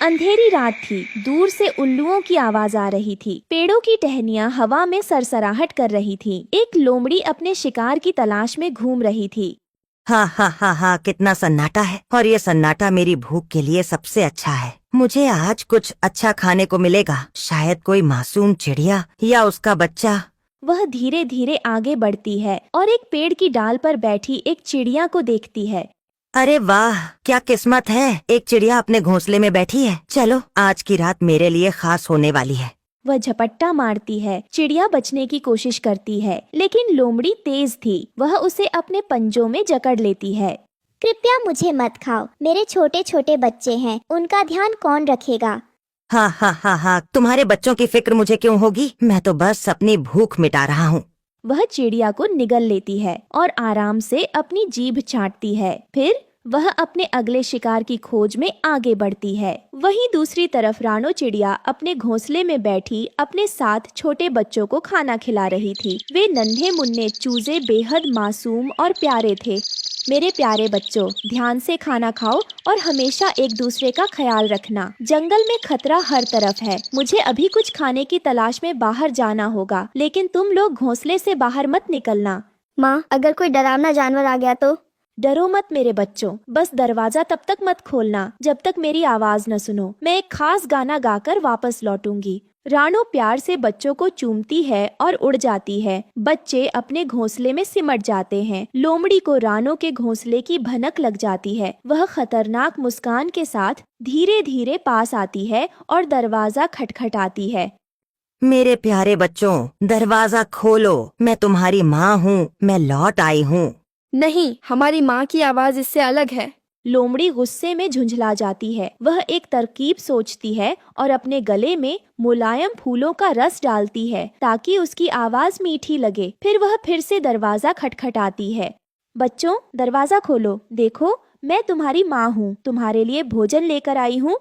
अंधेरी रात थी। दूर से उल्लुओं की आवाज आ रही थी। पेड़ों की टहनियां हवा में सरसराहट कर रही थी। एक लोमड़ी अपने शिकार की तलाश में घूम रही थी। हाँ हाँ हाँ हाँ, कितना सन्नाटा है, और ये सन्नाटा मेरी भूख के लिए सबसे अच्छा है। मुझे आज कुछ अच्छा खाने को मिलेगा, शायद कोई मासूम चिड़िया या उसका बच्चा। वह धीरे धीरे आगे बढ़ती है और एक पेड़ की डाल पर बैठी एक चिड़िया को देखती है। अरे वाह, क्या किस्मत है, एक चिड़िया अपने घोंसले में बैठी है। चलो, आज की रात मेरे लिए खास होने वाली है। वह झपट्टा मारती है। चिड़िया बचने की कोशिश करती है, लेकिन लोमड़ी तेज थी। वह उसे अपने पंजों में जकड़ लेती है। कृपया मुझे मत खाओ, मेरे छोटे छोटे बच्चे हैं, उनका ध्यान कौन रखेगा? हाँ हाँ हाँ हाँ, तुम्हारे बच्चों की फिक्र मुझे क्यों होगी, मैं तो बस अपनी भूख मिटा रहा हूँ। वह चिड़िया को निगल लेती है और आराम से अपनी जीभ चाटती है। फिर वह अपने अगले शिकार की खोज में आगे बढ़ती है। वहीं दूसरी तरफ रानो चिड़िया अपने घोंसले में बैठी अपने 7 छोटे बच्चों को खाना खिला रही थी। वे नन्हे मुन्ने चूजे बेहद मासूम और प्यारे थे। मेरे प्यारे बच्चों, ध्यान से खाना खाओ और हमेशा एक दूसरे का ख्याल रखना। जंगल में खतरा हर तरफ है। मुझे अभी कुछ खाने की तलाश में बाहर जाना होगा, लेकिन तुम लोग घोंसले से बाहर मत निकलना। माँ, अगर कोई डरावना जानवर आ गया तो? डरो मत मेरे बच्चों, बस दरवाजा तब तक मत खोलना जब तक मेरी आवाज न सुनो। मैं एक खास गाना गाकर वापस लौटूंगी। रानो प्यार से बच्चों को चूमती है और उड़ जाती है। बच्चे अपने घोंसले में सिमट जाते हैं। लोमड़ी को रानो के घोंसले की भनक लग जाती है। वह खतरनाक मुस्कान के साथ धीरे धीरे पास आती है और दरवाजा खटखटाती है। मेरे प्यारे बच्चों, दरवाजा खोलो, मैं तुम्हारी माँ हूँ, मैं लौट आई हूँ। नहीं, हमारी माँ की आवाज इससे अलग है। लोमड़ी गुस्से में झुंझला जाती है। वह एक तरकीब सोचती है और अपने गले में मुलायम फूलों का रस डालती है ताकि उसकी आवाज मीठी लगे। फिर वह फिर से दरवाजा खटखटाती है। बच्चों, दरवाजा खोलो, देखो मैं तुम्हारी माँ हूँ, तुम्हारे लिए भोजन लेकर आई हूँ।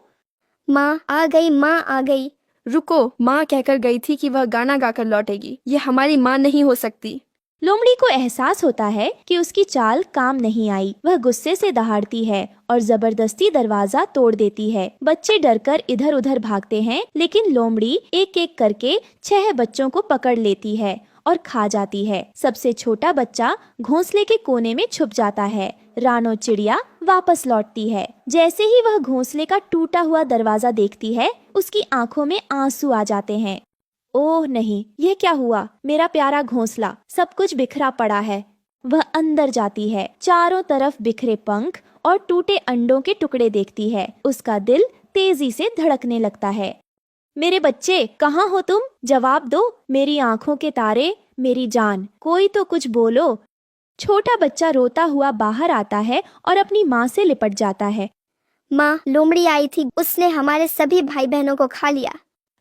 माँ आ गई, माँ आ गई। रुको, माँ कहकर गई थी कि वह गाना गाकर लौटेगी। ये हमारी माँ नहीं हो सकती। लोमड़ी को एहसास होता है कि उसकी चाल काम नहीं आई। वह गुस्से से दहाड़ती है और जबरदस्ती दरवाजा तोड़ देती है। बच्चे डरकर इधर उधर भागते हैं, लेकिन लोमड़ी एक एक करके 6 बच्चों को पकड़ लेती है और खा जाती है। सबसे छोटा बच्चा घोंसले के कोने में छुप जाता है। रानो चिड़िया वापस लौटती है। जैसे ही वह घोंसले का टूटा हुआ दरवाजा देखती है, उसकी आंखों में आंसू आ जाते हैं। ओह नहीं, ये क्या हुआ? मेरा प्यारा घोंसला, सब कुछ बिखरा पड़ा है। वह अंदर जाती है। चारों तरफ बिखरे पंख और टूटे अंडों के टुकड़े देखती है। उसका दिल तेजी से धड़कने लगता है। मेरे बच्चे, कहाँ हो तुम? जवाब दो, मेरी आंखों के तारे, मेरी जान, कोई तो कुछ बोलो। छोटा बच्चा रोता हुआ बाहर आता है और अपनी माँ से लिपट जाता है। माँ, लोमड़ी आई थी, उसने हमारे सभी भाई बहनों को खा लिया।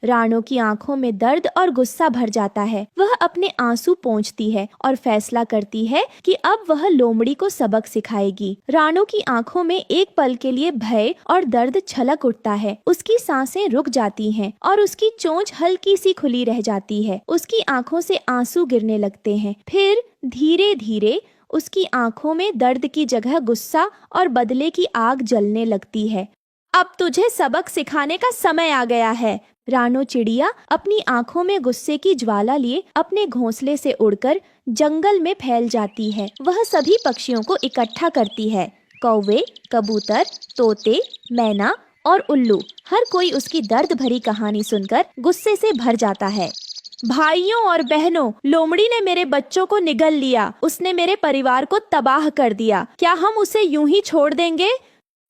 रानो की आंखों में दर्द और गुस्सा भर जाता है। वह अपने आंसू पोंछती है और फैसला करती है कि अब वह लोमड़ी को सबक सिखाएगी। रानो की आंखों में एक पल के लिए भय और दर्द छलक उठता है। उसकी सांसें रुक जाती हैं और उसकी चोंच हल्की सी खुली रह जाती है। उसकी आंखों से आंसू गिरने लगते हैं। फिर धीरे धीरे उसकी आंखों में दर्द की जगह गुस्सा और बदले की आग जलने लगती है। अब तुझे सबक सिखाने का समय आ गया है। रानो चिड़िया अपनी आंखों में गुस्से की ज्वाला लिए अपने घोंसले से उड़कर जंगल में फैल जाती है। वह सभी पक्षियों को इकट्ठा करती है। कौवे, कबूतर, तोते, मैना और उल्लू, हर कोई उसकी दर्द भरी कहानी सुनकर गुस्से से भर जाता है। भाइयों और बहनों, लोमड़ी ने मेरे बच्चों को निगल लिया। उसने मेरे परिवार को तबाह कर दिया। क्या हम उसे यूं ही छोड़ देंगे?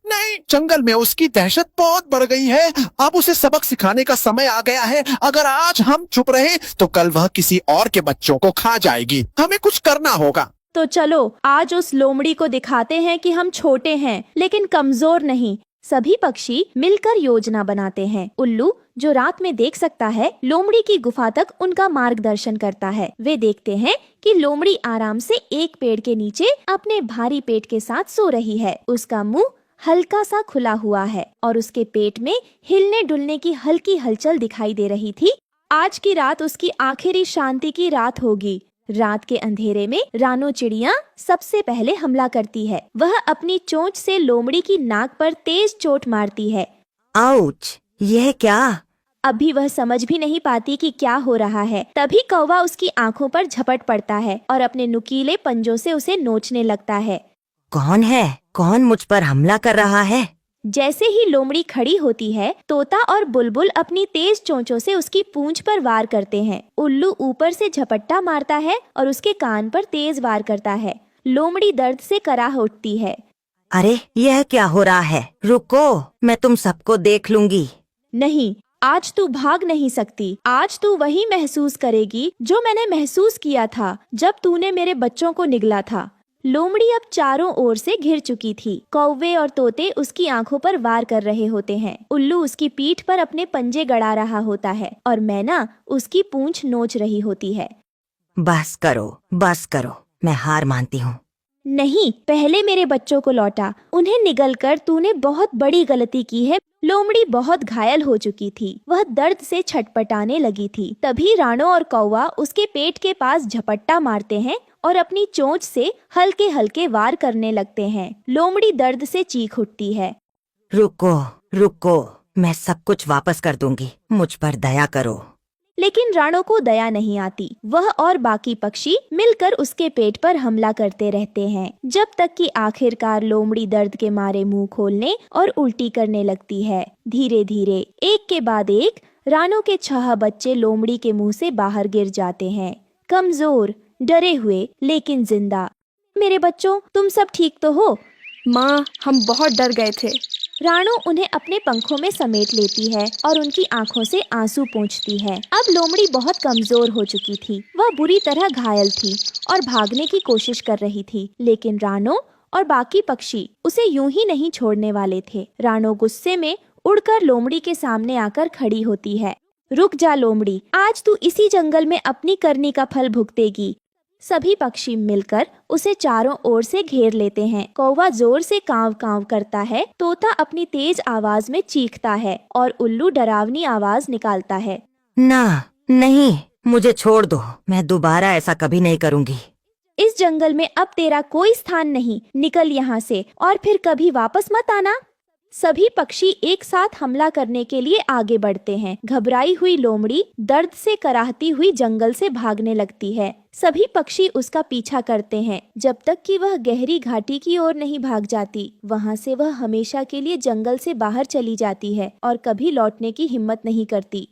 नहीं, जंगल में उसकी दहशत बहुत बढ़ गई है। अब उसे सबक सिखाने का समय आ गया है। अगर आज हम चुप रहे तो कल वह किसी और के बच्चों को खा जाएगी। हमें कुछ करना होगा। तो चलो आज उस लोमड़ी को दिखाते हैं कि हम छोटे हैं लेकिन कमजोर नहीं। सभी पक्षी मिलकर योजना बनाते हैं। उल्लू, जो रात में देख सकता है, लोमड़ी की गुफा तक उनका मार्गदर्शन करता है। वे देखते हैं कि लोमड़ी आराम से एक पेड़ के नीचे अपने भारी पेट के साथ सो रही है। उसका मुंह हल्का सा खुला हुआ है और उसके पेट में हिलने डुलने की हल्की हलचल दिखाई दे रही थी। आज की रात उसकी आखिरी शांति की रात होगी। रात के अंधेरे में रानो चिड़िया सबसे पहले हमला करती है। वह अपनी चोंच से लोमड़ी की नाक पर तेज चोट मारती है। आउच, यह क्या? अभी वह समझ भी नहीं पाती कि क्या हो रहा है। तभी कौवा उसकी आंखों पर झपट पड़ता है और अपने नुकीले पंजों से उसे नोचने लगता है। कौन है? कौन मुझ पर हमला कर रहा है? जैसे ही लोमड़ी खड़ी होती है, तोता और बुलबुल अपनी तेज चोंचों से उसकी पूंछ पर वार करते हैं। उल्लू ऊपर से झपट्टा मारता है और उसके कान पर तेज वार करता है। लोमड़ी दर्द से कराह उठती है। अरे, यह क्या हो रहा है? रुको, मैं तुम सबको देख लूंगी। नहीं, आज तू भाग नहीं सकती। आज तू वही महसूस करेगी जो मैंने महसूस किया था जब तूने मेरे बच्चों को निगला था। लोमड़ी अब चारों ओर से घिर चुकी थी। कौवे और तोते उसकी आंखों पर वार कर रहे होते हैं। उल्लू उसकी पीठ पर अपने पंजे गड़ा रहा होता है और मैना उसकी पूंछ नोच रही होती है। बस करो, मैं हार मानती हूँ। नहीं, पहले मेरे बच्चों को लौटा। उन्हें निगलकर तूने बहुत बड़ी गलती की है। लोमड़ी बहुत घायल हो चुकी थी। वह दर्द से छटपटाने लगी थी। तभी राणो और कौवा उसके पेट के पास झपट्टा मारते हैं और अपनी चोंच से हल्के हल्के वार करने लगते हैं। लोमड़ी दर्द से चीख उठती है। रुको, मैं सब कुछ वापस कर दूंगी। मुझ पर दया करो। लेकिन राणो को दया नहीं आती। वह और बाकी पक्षी मिलकर उसके पेट पर हमला करते रहते हैं, जब तक कि आखिरकार लोमड़ी दर्द के मारे मुंह खोलने और उल्टी करने लगती है। धीरे धीरे एक के बाद एक राणो के 6 बच्चे लोमड़ी के मुंह से बाहर गिर जाते हैं, कमजोर, डरे हुए लेकिन जिंदा। मेरे बच्चों, तुम सब ठीक तो हो? माँ, हम बहुत डर गए थे। राणो उन्हें अपने पंखों में समेट लेती है और उनकी आंखों से आंसू पोंछती है। अब लोमड़ी बहुत कमजोर हो चुकी थी। वह बुरी तरह घायल थी और भागने की कोशिश कर रही थी, लेकिन राणो और बाकी पक्षी उसे यूं ही नहीं छोड़ने वाले थे। राणो गुस्से में उड़कर लोमड़ी के सामने आकर खड़ी होती है। रुक जा लोमड़ी, आज तू इसी जंगल में अपनी करनी का फल भुगतेगी। सभी पक्षी मिलकर उसे चारों ओर से घेर लेते हैं। कौवा जोर से कांव कांव करता है, तोता अपनी तेज आवाज में चीखता है और उल्लू डरावनी आवाज निकालता है। नहीं, मुझे छोड़ दो। मैं दोबारा ऐसा कभी नहीं करूंगी। इस जंगल में अब तेरा कोई स्थान नहीं। निकल यहाँ से और फिर कभी वापस मत आना। सभी पक्षी एक साथ हमला करने के लिए आगे बढ़ते हैं। घबराई हुई लोमड़ी दर्द से कराहती हुई जंगल से भागने लगती है। सभी पक्षी उसका पीछा करते हैं जब तक कि वह गहरी घाटी की ओर नहीं भाग जाती। वहां से वह हमेशा के लिए जंगल से बाहर चली जाती है और कभी लौटने की हिम्मत नहीं करती।